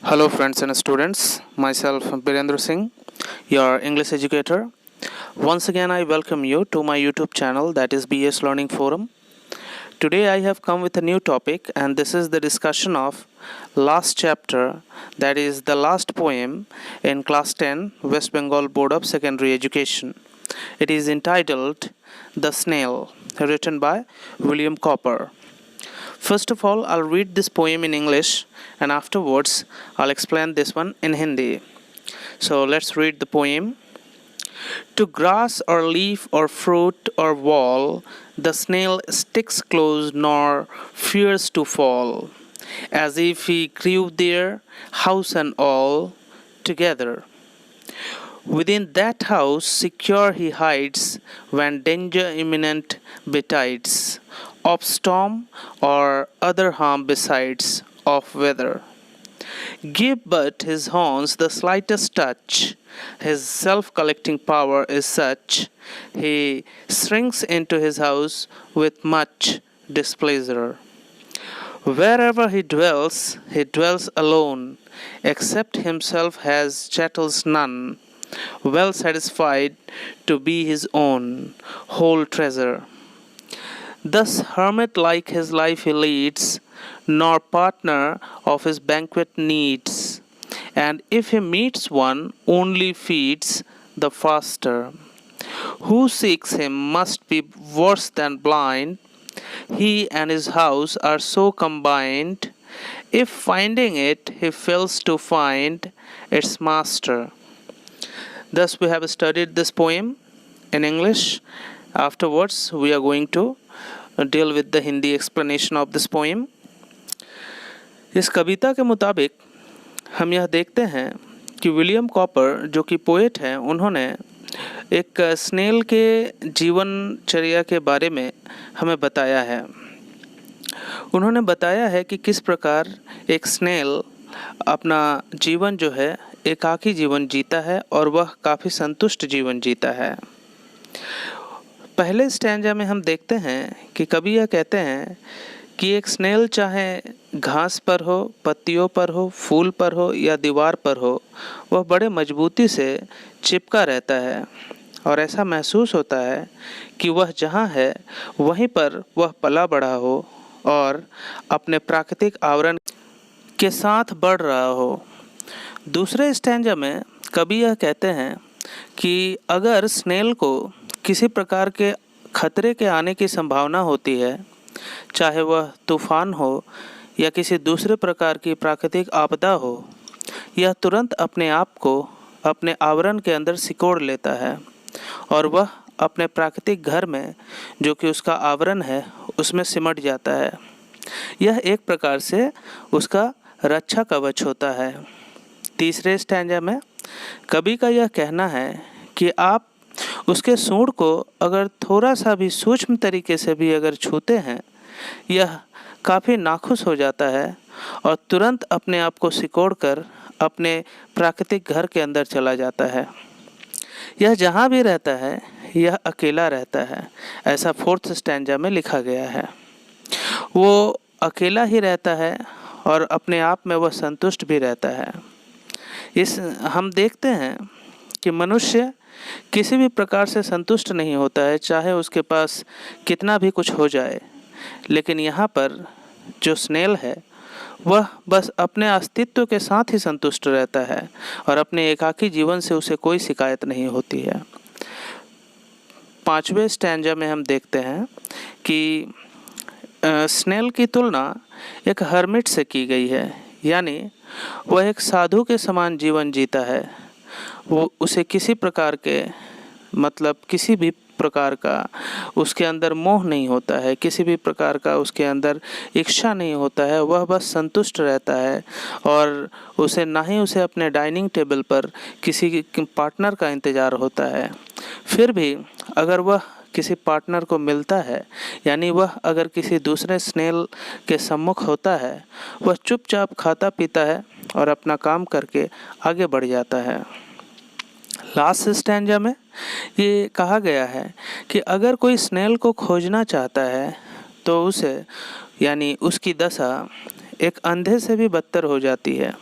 Hello, friends and students. Myself, Birendra Singh, your English educator. Once again, I welcome you to my YouTube channel, that is BS Learning Forum. Today, I have come with a new topic, and this is the discussion of last chapter, that is the last poem in Class 10, West Bengal Board of Secondary Education. It is entitled The Snail, written by William Cowper. First of all, I'll read this poem in English and afterwards I'll explain this one in Hindi. So let's read the poem. To grass or leaf or fruit or wall, the snail sticks close nor fears to fall, as if he grew there, house and all, together. Within that house secure he hides when danger imminent betides, of storm or other harm besides of weather. Give but his horns the slightest touch, his self-collecting power is such, he shrinks into his house with much displeasure. Wherever he dwells alone, except himself has chattels none, well satisfied to be his own whole treasure. Thus hermit-like his life he leads, nor partner of his banquet needs, and if he meets one, only feeds the faster. Who seeks him must be worse than blind, he and his house are so combined, if finding it he fails to find its master. Thus we have studied this poem in English. Afterwards we are going to deal with the Hindi explanation of this poem. इस कविता के मुताबिक हम यह देखते हैं कि William copper जो कि पोएट हैं, उन्होंने एक स्नेल के जीवनचर्या के बारे में हमें बताया है। उन्होंने बताया है कि किस प्रकार एक स्नेल अपना जीवन जो है एकाकी जीवन जीता है और वह काफ़ी संतुष्ट जीवन जीता है। पहले स्टैंजा में हम देखते हैं कि कवि यह कहते हैं कि एक स्नेल चाहे घास पर हो, पत्तियों पर हो, फूल पर हो या दीवार पर हो, वह बड़े मजबूती से चिपका रहता है और ऐसा महसूस होता है कि वह जहाँ है वहीं पर वह पला बढ़ा हो और अपने प्राकृतिक आवरण के साथ बढ़ रहा हो। दूसरे स्टैंजा में कवि यह कहते हैं कि अगर स्नेल को किसी प्रकार के खतरे के आने की संभावना होती है, चाहे वह तूफान हो या किसी दूसरे प्रकार की प्राकृतिक आपदा हो, यह तुरंत अपने आप को अपने आवरण के अंदर सिकोड़ लेता है और वह अपने प्राकृतिक घर में जो कि उसका आवरण है उसमें सिमट जाता है। यह एक प्रकार से उसका रक्षा कवच होता है। तीसरे स्टैंजा में कवि का यह कहना है कि आप उसके सूंड को अगर थोड़ा सा भी सूक्ष्म तरीके से भी अगर छूते हैं, यह काफ़ी नाखुश हो जाता है और तुरंत अपने आप को सिकोड़कर अपने प्राकृतिक घर के अंदर चला जाता है। यह जहाँ भी रहता है यह अकेला रहता है, ऐसा फोर्थ स्टैंजा में लिखा गया है। वो अकेला ही रहता है और अपने आप में वह संतुष्ट भी रहता है। हम देखते हैं कि मनुष्य किसी भी प्रकार से संतुष्ट नहीं होता है, चाहे उसके पास कितना भी कुछ हो जाए, लेकिन यहाँ पर जो स्नेल है वह बस अपने अस्तित्व के साथ ही संतुष्ट रहता है और अपने एकाकी जीवन से उसे कोई शिकायत नहीं होती है। पांचवें स्टैंजा में हम देखते हैं कि स्नेल की तुलना एक हर्मिट से की गई है, यानी वह एक साधु के समान जीवन जीता है। वो उसे किसी प्रकार के किसी भी प्रकार का उसके अंदर मोह नहीं होता है, किसी भी प्रकार का उसके अंदर इच्छा नहीं होता है। वह बस संतुष्ट रहता है और उसे ना ही उसे अपने डाइनिंग टेबल पर किसी पार्टनर का इंतज़ार होता है। फिर भी अगर वह किसी पार्टनर को मिलता है, यानी वह अगर किसी दूसरे स्नेल के सम्मुख होता है, वह चुपचाप खाता पीता है और अपना काम करके आगे बढ़ जाता है। लास्ट स्टैंजा में ये कहा गया है कि अगर कोई स्नेल को खोजना चाहता है तो उसे यानी उसकी दशा एक अंधे से भी बदतर हो जाती है।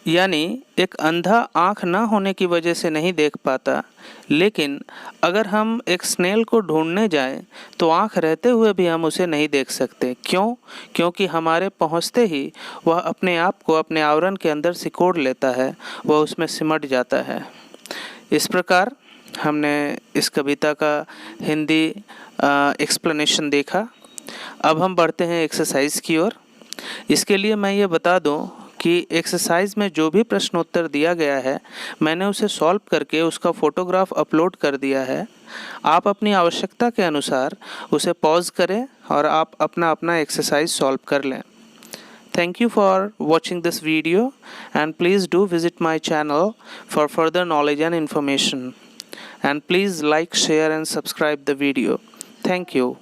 यानी एक अंधा आँख ना होने की वजह से नहीं देख पाता, लेकिन अगर हम एक स्नेल को ढूंढने जाएं तो आँख रहते हुए भी हम उसे नहीं देख सकते। क्यों? क्योंकि हमारे पहुंचते ही वह अपने आप को अपने आवरण के अंदर सिकोड़ लेता है, वह उसमें सिमट जाता है। इस प्रकार हमने इस कविता का हिंदी एक्सप्लेनेशन देखा। अब हम बढ़ते हैं एक्सरसाइज की ओर। इसके लिए मैं ये बता दूं कि एक्सरसाइज में जो भी प्रश्न उत्तर दिया गया है, मैंने उसे सॉल्व करके उसका फ़ोटोग्राफ अपलोड कर दिया है। आप अपनी आवश्यकता के अनुसार उसे पॉज करें और आप अपना अपना एक्सरसाइज सॉल्व कर लें। Thank you for watching this video, and please do visit my channel for further knowledge and information. And please like, share and subscribe the video. Thank you.